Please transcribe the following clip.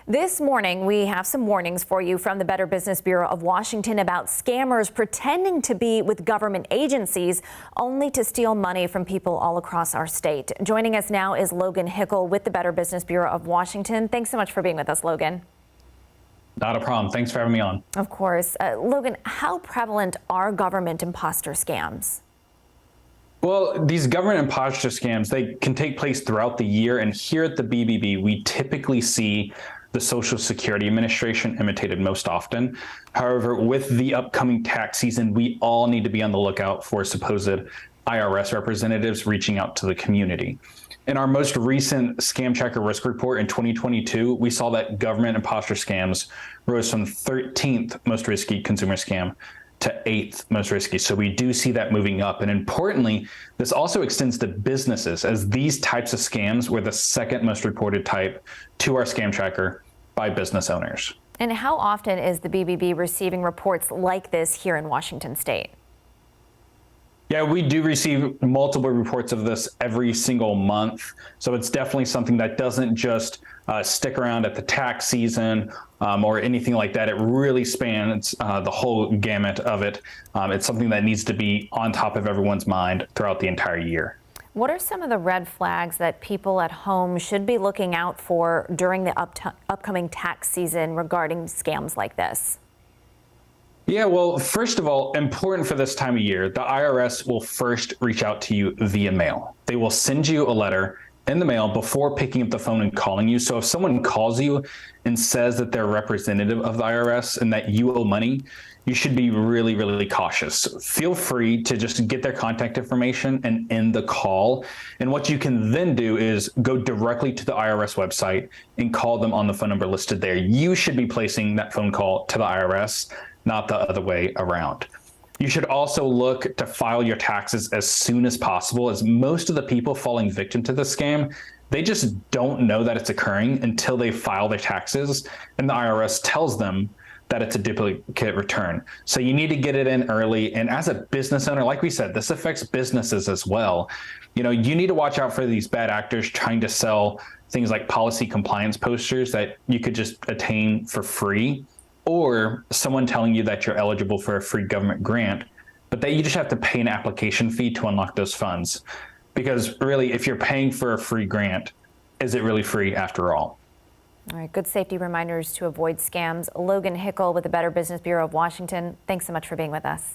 This morning, we have some warnings for you from the Better Business Bureau of Washington about scammers pretending to be with government agencies only to steal money from people all across our state. Joining us now is Logan Hickel with the Better Business Bureau of Washington. Thanks so much for being with us, Logan. Not a problem. Thanks for having me on. Of course. Logan, how prevalent are government imposter scams? Well, these government imposter scams, they can take place throughout the year. And here at the BBB, we typically see the Social Security Administration imitated most often. However, with the upcoming tax season, we all need to be on the lookout for supposed IRS representatives reaching out to the community. In our most recent Scam Tracker Risk Report in 2022, we saw that government imposter scams rose from 13th most risky consumer scam to 8th most risky. So we do see that moving up. And importantly, this also extends to businesses, as these types of scams were the second most reported type to our Scam Tracker by business owners. And how often is the BBB receiving reports like this here in Washington state? Yeah, we do receive multiple reports of this every single month. So it's definitely something that doesn't just stick around at the tax season or anything like that. It really spans the whole gamut of it. It's something that needs to be on top of everyone's mind throughout the entire year. What are some of the red flags that people at home should be looking out for during the upcoming tax season regarding scams like this? Yeah, well, first of all, important for this time of year, the IRS will first reach out to you via mail. They will send you a letter in the mail before picking up the phone and calling you. So if someone calls you and says that they're a representative of the IRS and that you owe money, you should be really, really cautious. Feel free to just get their contact information and end the call. And what you can then do is go directly to the IRS website and call them on the phone number listed there. You should be placing that phone call to the IRS, not the other way around. You should also look to file your taxes as soon as possible, as most of the people falling victim to the scam, they just don't know that it's occurring until they file their taxes and the IRS tells them that it's a duplicate return. So you need to get it in early. And as a business owner, like we said, this affects businesses as well. You need to watch out for these bad actors trying to sell things like policy compliance posters that you could just attain for free, or someone telling you that you're eligible for a free government grant, but that you just have to pay an application fee to unlock those funds. Because really, if you're paying for a free grant, is it really free after all? All right, good safety reminders to avoid scams. Logan Hickel with the Better Business Bureau of Washington, thanks so much for being with us.